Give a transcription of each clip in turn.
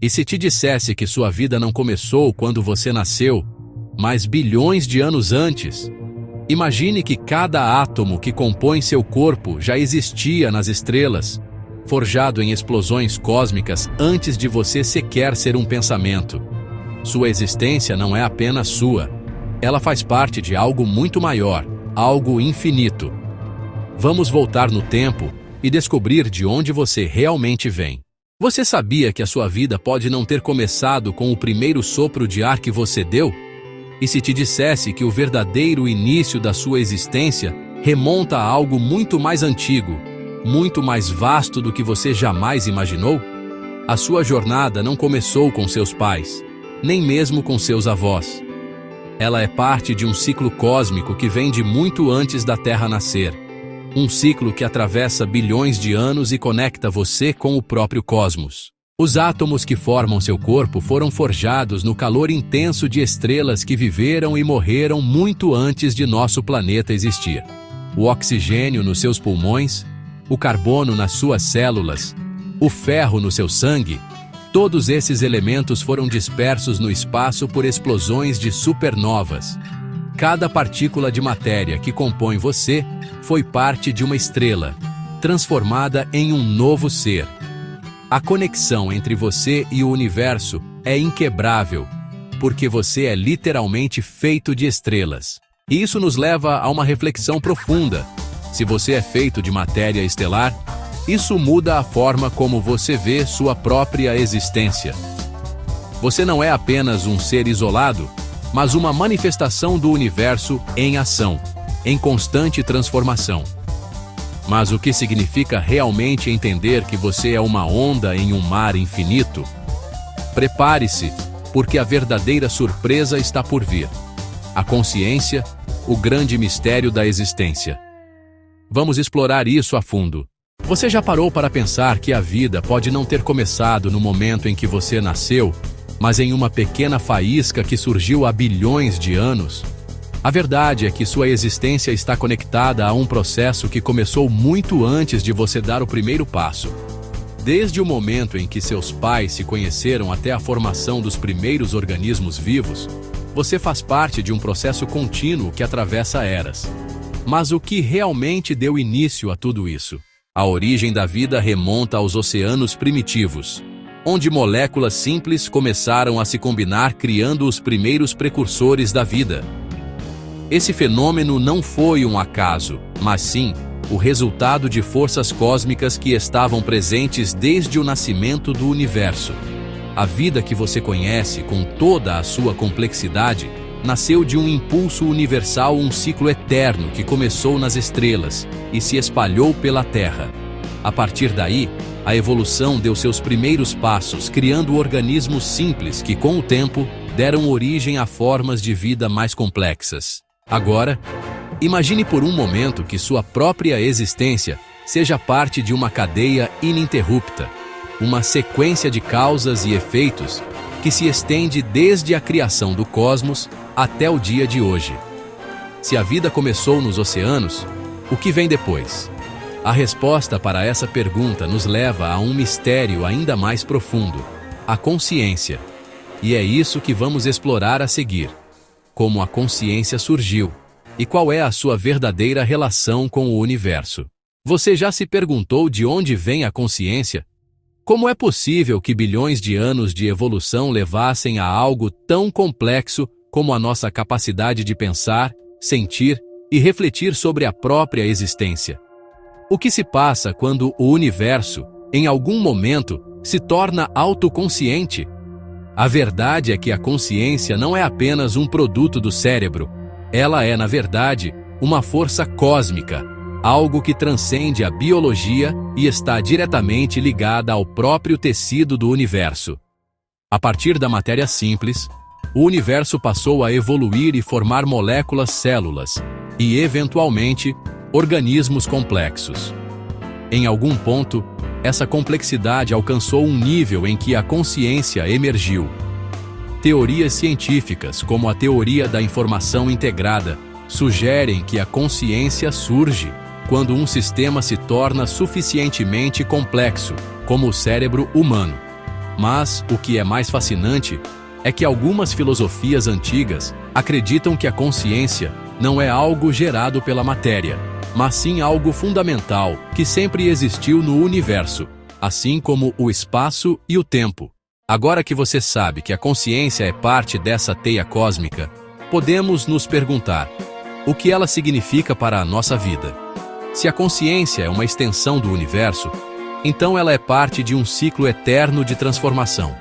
E se te dissesse que sua vida não começou quando você nasceu, mas bilhões de anos antes? Imagine que cada átomo que compõe seu corpo já existia nas estrelas, forjado em explosões cósmicas antes de você sequer ser um pensamento. Sua existência não é apenas sua. Ela faz parte de algo muito maior, algo infinito. Vamos voltar no tempo e descobrir de onde você realmente vem. Você sabia que a sua vida pode não ter começado com o primeiro sopro de ar que você deu? E se te dissesse que o verdadeiro início da sua existência remonta a algo muito mais antigo, muito mais vasto do que você jamais imaginou? A sua jornada não começou com seus pais, nem mesmo com seus avós. Ela é parte de um ciclo cósmico que vem de muito antes da Terra nascer. Um ciclo que atravessa bilhões de anos e conecta você com o próprio cosmos. Os átomos que formam seu corpo foram forjados no calor intenso de estrelas que viveram e morreram muito antes de nosso planeta existir. O oxigênio nos seus pulmões, o carbono nas suas células, o ferro no seu sangue, todos esses elementos foram dispersos no espaço por explosões de supernovas. Cada partícula de matéria que compõe você foi parte de uma estrela, transformada em um novo ser. A conexão entre você e o universo é inquebrável, porque você é literalmente feito de estrelas. E isso nos leva a uma reflexão profunda. Se você é feito de matéria estelar, isso muda a forma como você vê sua própria existência. Você não é apenas um ser isolado, mas uma manifestação do universo em ação, em constante transformação. Mas o que significa realmente entender que você é uma onda em um mar infinito? Prepare-se, porque a verdadeira surpresa está por vir. A consciência, o grande mistério da existência. Vamos explorar isso a fundo. Você já parou para pensar que a vida pode não ter começado no momento em que você nasceu, mas em uma pequena faísca que surgiu há bilhões de anos? A verdade é que sua existência está conectada a um processo que começou muito antes de você dar o primeiro passo. Desde o momento em que seus pais se conheceram até a formação dos primeiros organismos vivos, você faz parte de um processo contínuo que atravessa eras. Mas o que realmente deu início a tudo isso? A origem da vida remonta aos oceanos primitivos, onde moléculas simples começaram a se combinar criando os primeiros precursores da vida. Esse fenômeno não foi um acaso, mas sim o resultado de forças cósmicas que estavam presentes desde o nascimento do universo. A vida que você conhece, com toda a sua complexidade, nasceu de um impulso universal, um ciclo eterno que começou nas estrelas e se espalhou pela Terra. A partir daí, a evolução deu seus primeiros passos, criando organismos simples que, com o tempo, deram origem a formas de vida mais complexas. Agora, imagine por um momento que sua própria existência seja parte de uma cadeia ininterrupta, uma sequência de causas e efeitos que se estende desde a criação do cosmos até o dia de hoje. Se a vida começou nos oceanos, o que vem depois? A resposta para essa pergunta nos leva a um mistério ainda mais profundo: a consciência. E é isso que vamos explorar a seguir. Como a consciência surgiu e qual é a sua verdadeira relação com o universo. Você já se perguntou de onde vem a consciência? Como é possível que bilhões de anos de evolução levassem a algo tão complexo como a nossa capacidade de pensar, sentir e refletir sobre a própria existência? O que se passa quando o universo, em algum momento, se torna autoconsciente? A verdade é que a consciência não é apenas um produto do cérebro. Ela é, na verdade, uma força cósmica, algo que transcende a biologia e está diretamente ligada ao próprio tecido do universo. A partir da matéria simples, o universo passou a evoluir e formar moléculas, células e, eventualmente, organismos complexos. Em algum ponto, essa complexidade alcançou um nível em que a consciência emergiu. Teorias científicas, como a teoria da informação integrada, sugerem que a consciência surge quando um sistema se torna suficientemente complexo, como o cérebro humano. Mas o que é mais fascinante é que algumas filosofias antigas acreditam que a consciência não é algo gerado pela matéria, mas sim algo fundamental que sempre existiu no universo, assim como o espaço e o tempo. Agora que você sabe que a consciência é parte dessa teia cósmica, podemos nos perguntar: o que ela significa para a nossa vida? Se a consciência é uma extensão do universo, então ela é parte de um ciclo eterno de transformação.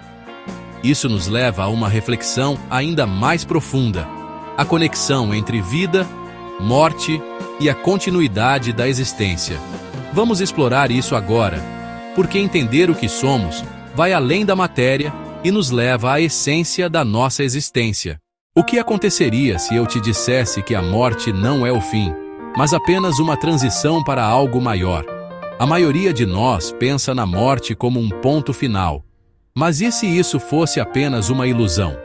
Isso nos leva a uma reflexão ainda mais profunda: a conexão entre vida, morte e a continuidade da existência. Vamos explorar isso agora, porque entender o que somos vai além da matéria e nos leva à essência da nossa existência. O que aconteceria se eu te dissesse que a morte não é o fim, mas apenas uma transição para algo maior? A maioria de nós pensa na morte como um ponto final. Mas e se isso fosse apenas uma ilusão?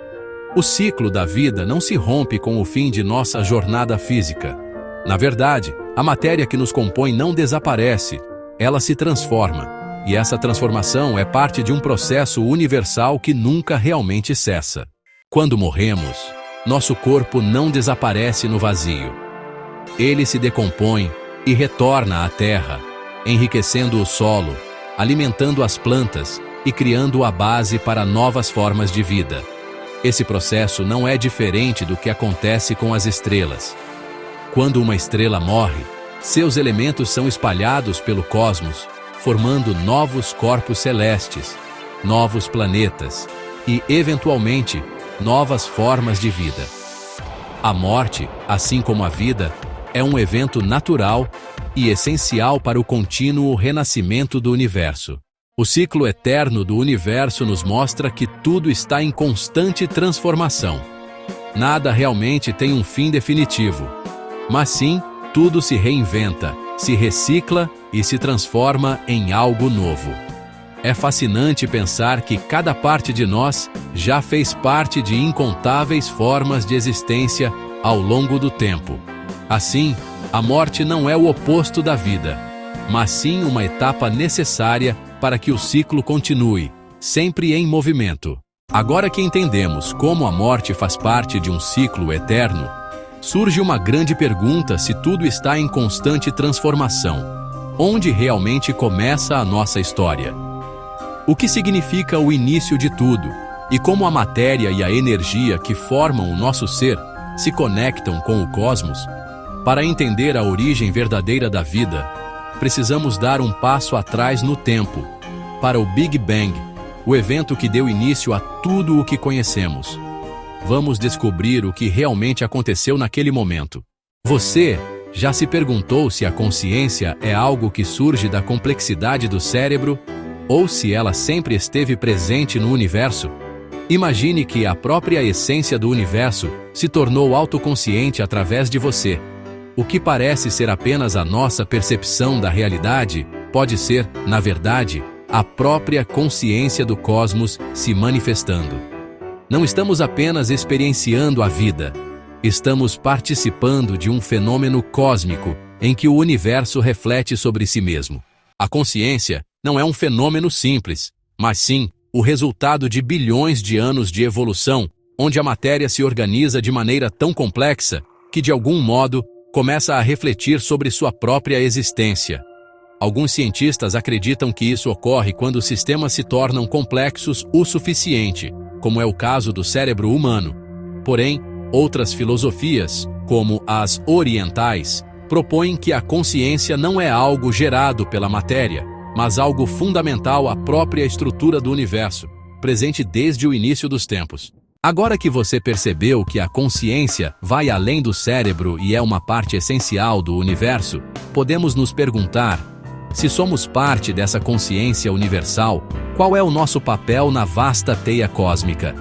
O ciclo da vida não se rompe com o fim de nossa jornada física. Na verdade, a matéria que nos compõe não desaparece, ela se transforma. E essa transformação é parte de um processo universal que nunca realmente cessa. Quando morremos, nosso corpo não desaparece no vazio. Ele se decompõe e retorna à terra, enriquecendo o solo, alimentando as plantas e criando a base para novas formas de vida. Esse processo não é diferente do que acontece com as estrelas. Quando uma estrela morre, seus elementos são espalhados pelo cosmos, formando novos corpos celestes, novos planetas e, eventualmente, novas formas de vida. A morte, assim como a vida, é um evento natural e essencial para o contínuo renascimento do universo. O ciclo eterno do universo nos mostra que tudo está em constante transformação. Nada realmente tem um fim definitivo, mas sim, tudo se reinventa, se recicla e se transforma em algo novo. É fascinante pensar que cada parte de nós já fez parte de incontáveis formas de existência ao longo do tempo. Assim, a morte não é o oposto da vida, mas sim uma etapa necessária para que o ciclo continue, sempre em movimento. Agora que entendemos como a morte faz parte de um ciclo eterno, surge uma grande pergunta: se tudo está em constante transformação, onde realmente começa a nossa história? O que significa o início de tudo? E como a matéria e a energia que formam o nosso ser se conectam com o cosmos? Para entender a origem verdadeira da vida, precisamos dar um passo atrás no tempo, para o Big Bang, o evento que deu início a tudo o que conhecemos. Vamos descobrir o que realmente aconteceu naquele momento. Você já se perguntou se a consciência é algo que surge da complexidade do cérebro ou se ela sempre esteve presente no universo? Imagine que a própria essência do universo se tornou autoconsciente através de você. O que parece ser apenas a nossa percepção da realidade pode ser, na verdade, a própria consciência do cosmos se manifestando. Não estamos apenas experienciando a vida, estamos participando de um fenômeno cósmico em que o universo reflete sobre si mesmo. A consciência não é um fenômeno simples, mas sim o resultado de bilhões de anos de evolução, onde a matéria se organiza de maneira tão complexa que, de algum modo, começa a refletir sobre sua própria existência. Alguns cientistas acreditam que isso ocorre quando os sistemas se tornam complexos o suficiente, como é o caso do cérebro humano. Porém, outras filosofias, como as orientais, propõem que a consciência não é algo gerado pela matéria, mas algo fundamental à própria estrutura do universo, presente desde o início dos tempos. Agora que você percebeu que a consciência vai além do cérebro e é uma parte essencial do universo, podemos nos perguntar: se somos parte dessa consciência universal, qual é o nosso papel na vasta teia cósmica?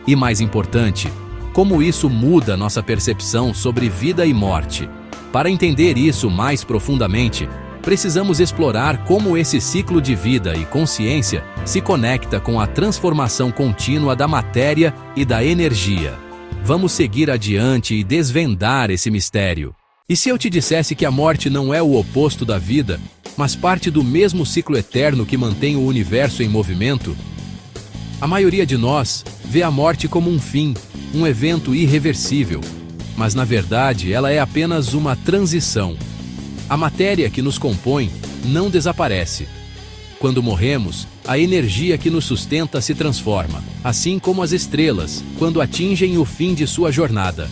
E mais importante, como isso muda nossa percepção sobre vida e morte? Para entender isso mais profundamente, precisamos explorar como esse ciclo de vida e consciência se conecta com a transformação contínua da matéria e da energia. Vamos seguir adiante e desvendar esse mistério. E se eu te dissesse que a morte não é o oposto da vida, mas parte do mesmo ciclo eterno que mantém o universo em movimento? A maioria de nós vê a morte como um fim, um evento irreversível, mas na verdade ela é apenas uma transição. A matéria que nos compõe não desaparece. Quando morremos, a energia que nos sustenta se transforma, assim como as estrelas, quando atingem o fim de sua jornada.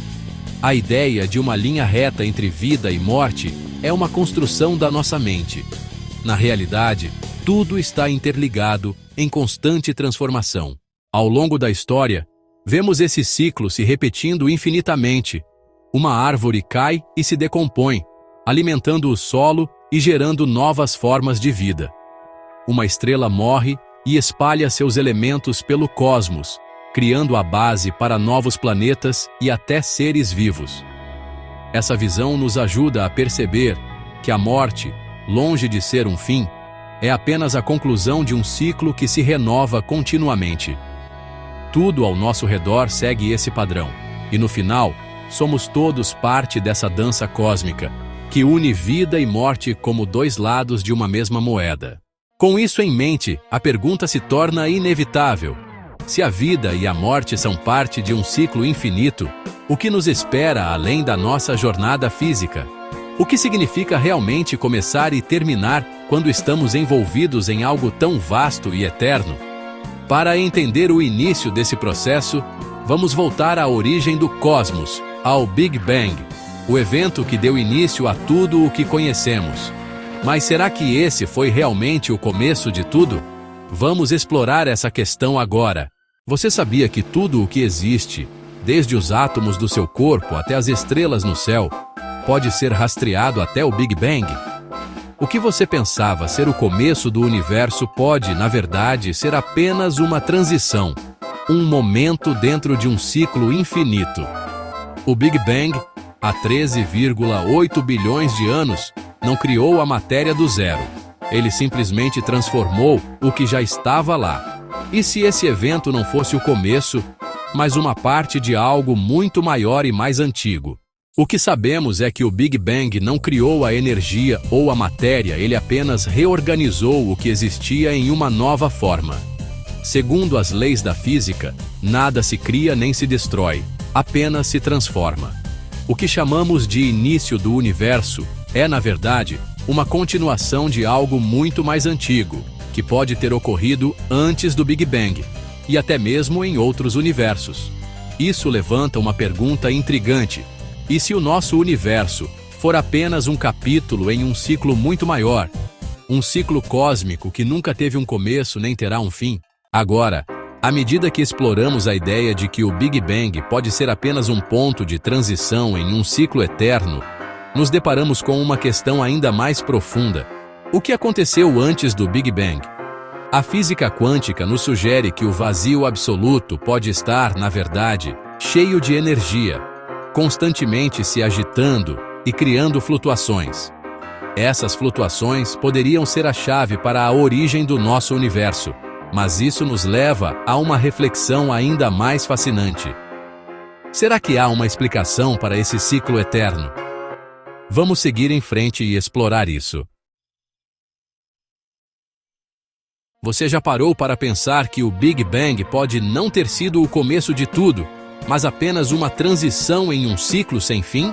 A ideia de uma linha reta entre vida e morte é uma construção da nossa mente. Na realidade, tudo está interligado, em constante transformação. Ao longo da história, vemos esse ciclo se repetindo infinitamente. Uma árvore cai e se decompõe, alimentando o solo e gerando novas formas de vida. Uma estrela morre e espalha seus elementos pelo cosmos, criando a base para novos planetas e até seres vivos. Essa visão nos ajuda a perceber que a morte, longe de ser um fim, é apenas a conclusão de um ciclo que se renova continuamente. Tudo ao nosso redor segue esse padrão, e no final, somos todos parte dessa dança cósmica, que une vida e morte como dois lados de uma mesma moeda. Com isso em mente, a pergunta se torna inevitável. Se a vida e a morte são parte de um ciclo infinito, o que nos espera além da nossa jornada física? O que significa realmente começar e terminar quando estamos envolvidos em algo tão vasto e eterno? Para entender o início desse processo, vamos voltar à origem do cosmos, ao Big Bang, o evento que deu início a tudo o que conhecemos. Mas será que esse foi realmente o começo de tudo? Vamos explorar essa questão agora. Você sabia que tudo o que existe, desde os átomos do seu corpo até as estrelas no céu, pode ser rastreado até o Big Bang? O que você pensava ser o começo do universo pode, na verdade, ser apenas uma transição, um momento dentro de um ciclo infinito. O Big Bang, há 13,8 bilhões de anos, não criou a matéria do zero. Ele simplesmente transformou o que já estava lá. E se esse evento não fosse o começo, mas uma parte de algo muito maior e mais antigo? O que sabemos é que o Big Bang não criou a energia ou a matéria, ele apenas reorganizou o que existia em uma nova forma. Segundo as leis da física, nada se cria nem se destrói, apenas se transforma. O que chamamos de início do universo é, na verdade, uma continuação de algo muito mais antigo, que pode ter ocorrido antes do Big Bang, e até mesmo em outros universos. Isso levanta uma pergunta intrigante. E se o nosso universo for apenas um capítulo em um ciclo muito maior, um ciclo cósmico que nunca teve um começo nem terá um fim? Agora, à medida que exploramos a ideia de que o Big Bang pode ser apenas um ponto de transição em um ciclo eterno, nos deparamos com uma questão ainda mais profunda. O que aconteceu antes do Big Bang? A física quântica nos sugere que o vazio absoluto pode estar, na verdade, cheio de energia, constantemente se agitando e criando flutuações. Essas flutuações poderiam ser a chave para a origem do nosso universo, mas isso nos leva a uma reflexão ainda mais fascinante. Será que há uma explicação para esse ciclo eterno? Vamos seguir em frente e explorar isso. Você já parou para pensar que o Big Bang pode não ter sido o começo de tudo, mas apenas uma transição em um ciclo sem fim?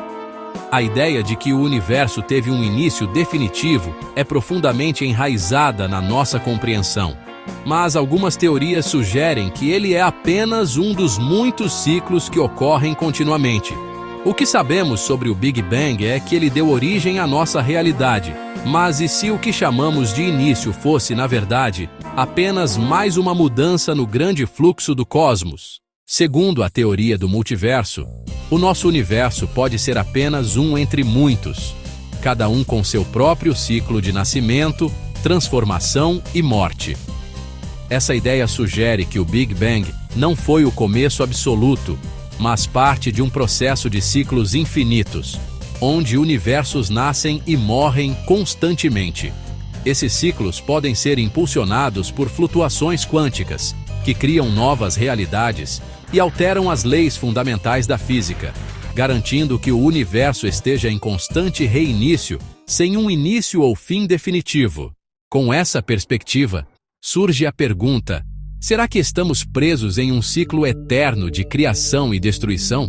A ideia de que o universo teve um início definitivo é profundamente enraizada na nossa compreensão, mas algumas teorias sugerem que ele é apenas um dos muitos ciclos que ocorrem continuamente. O que sabemos sobre o Big Bang é que ele deu origem à nossa realidade, mas e se o que chamamos de início fosse, na verdade, apenas mais uma mudança no grande fluxo do cosmos? Segundo a teoria do multiverso, o nosso universo pode ser apenas um entre muitos, cada um com seu próprio ciclo de nascimento, transformação e morte. Essa ideia sugere que o Big Bang não foi o começo absoluto, mas parte de um processo de ciclos infinitos, onde universos nascem e morrem constantemente. Esses ciclos podem ser impulsionados por flutuações quânticas, que criam novas realidades e alteram as leis fundamentais da física, garantindo que o universo esteja em constante reinício, sem um início ou fim definitivo. Com essa perspectiva, surge a pergunta: Será que estamos presos em um ciclo eterno de criação e destruição?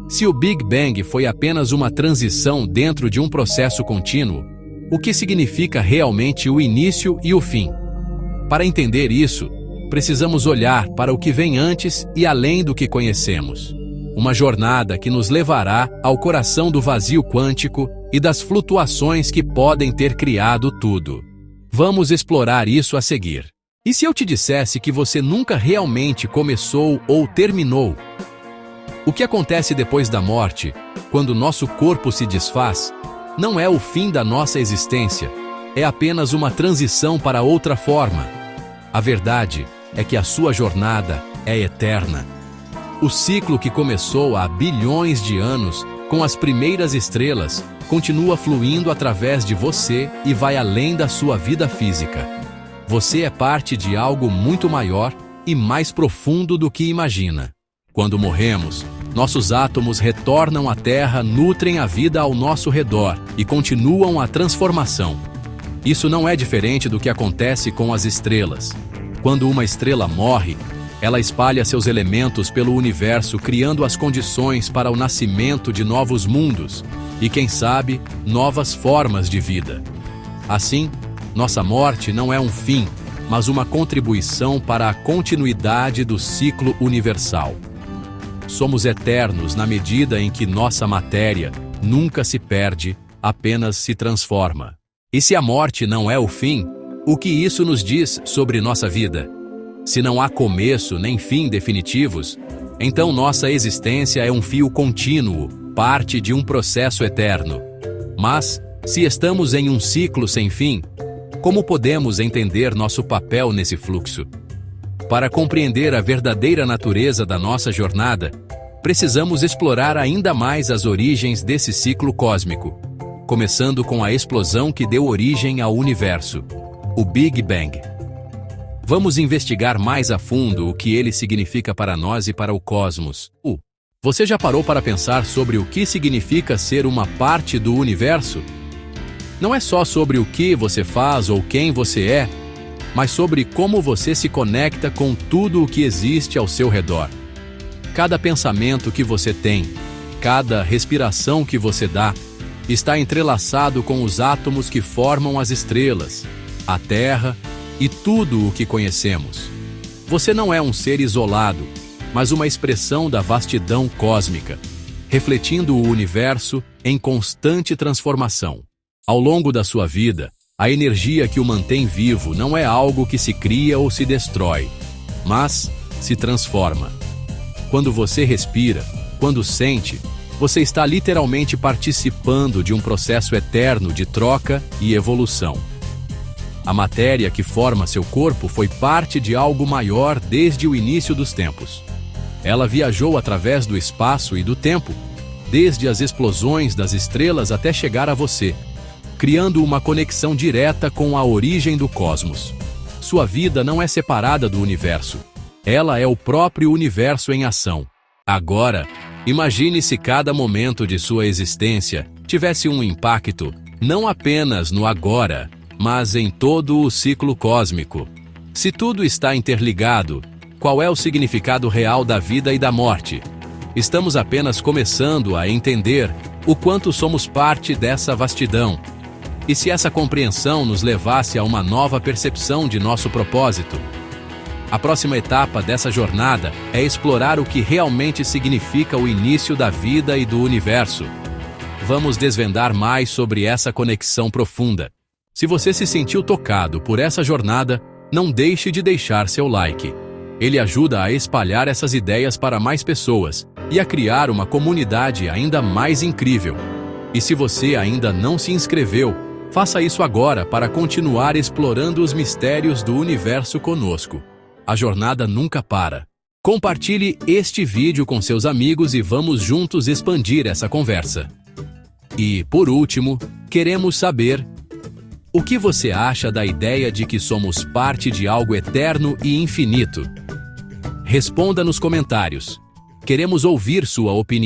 Se o Big Bang foi apenas uma transição dentro de um processo contínuo, o que significa realmente o início e o fim? Para entender isso, precisamos olhar para o que vem antes e além do que conhecemos. Uma jornada que nos levará ao coração do vazio quântico e das flutuações que podem ter criado tudo. Vamos explorar isso a seguir. E se eu te dissesse que você nunca realmente começou ou terminou? O que acontece depois da morte, quando nosso corpo se desfaz, não é o fim da nossa existência, é apenas uma transição para outra forma. A verdade é que a sua jornada é eterna. O ciclo que começou há bilhões de anos, com as primeiras estrelas, continua fluindo através de você e vai além da sua vida física. Você é parte de algo muito maior e mais profundo do que imagina. Quando morremos, nossos átomos retornam à Terra, nutrem a vida ao nosso redor e continuam a transformação. Isso não é diferente do que acontece com as estrelas. Quando uma estrela morre, ela espalha seus elementos pelo universo, criando as condições para o nascimento de novos mundos e, quem sabe, novas formas de vida. Assim, nossa morte não é um fim, mas uma contribuição para a continuidade do ciclo universal. Somos eternos na medida em que nossa matéria nunca se perde, apenas se transforma. E se a morte não é o fim, o que isso nos diz sobre nossa vida? Se não há começo nem fim definitivos, então nossa existência é um fio contínuo, parte de um processo eterno. Mas, se estamos em um ciclo sem fim, como podemos entender nosso papel nesse fluxo? Para compreender a verdadeira natureza da nossa jornada, precisamos explorar ainda mais as origens desse ciclo cósmico, começando com a explosão que deu origem ao universo, o Big Bang. Vamos investigar mais a fundo o que ele significa para nós e para o cosmos. Você já parou para pensar sobre o que significa ser uma parte do universo? Não é só sobre o que você faz ou quem você é, mas sobre como você se conecta com tudo o que existe ao seu redor. Cada pensamento que você tem, cada respiração que você dá, está entrelaçado com os átomos que formam as estrelas, a Terra e tudo o que conhecemos. Você não é um ser isolado, mas uma expressão da vastidão cósmica, refletindo o universo em constante transformação. Ao longo da sua vida, a energia que o mantém vivo não é algo que se cria ou se destrói, mas se transforma. Quando você respira, quando sente, você está literalmente participando de um processo eterno de troca e evolução. A matéria que forma seu corpo foi parte de algo maior desde o início dos tempos. Ela viajou através do espaço e do tempo, desde as explosões das estrelas até chegar a você, criando uma conexão direta com a origem do cosmos. Sua vida não é separada do universo. Ela é o próprio universo em ação. Agora, imagine se cada momento de sua existência tivesse um impacto, não apenas no agora, mas em todo o ciclo cósmico. Se tudo está interligado, qual é o significado real da vida e da morte? Estamos apenas começando a entender o quanto somos parte dessa vastidão. E se essa compreensão nos levasse a uma nova percepção de nosso propósito? A próxima etapa dessa jornada é explorar o que realmente significa o início da vida e do universo. Vamos desvendar mais sobre essa conexão profunda. Se você se sentiu tocado por essa jornada, não deixe de deixar seu like. Ele ajuda a espalhar essas ideias para mais pessoas e a criar uma comunidade ainda mais incrível. E se você ainda não se inscreveu, faça isso agora para continuar explorando os mistérios do universo conosco. A jornada nunca para. Compartilhe este vídeo com seus amigos e vamos juntos expandir essa conversa. E, por último, queremos saber: o que você acha da ideia de que somos parte de algo eterno e infinito? Responda nos comentários. Queremos ouvir sua opinião.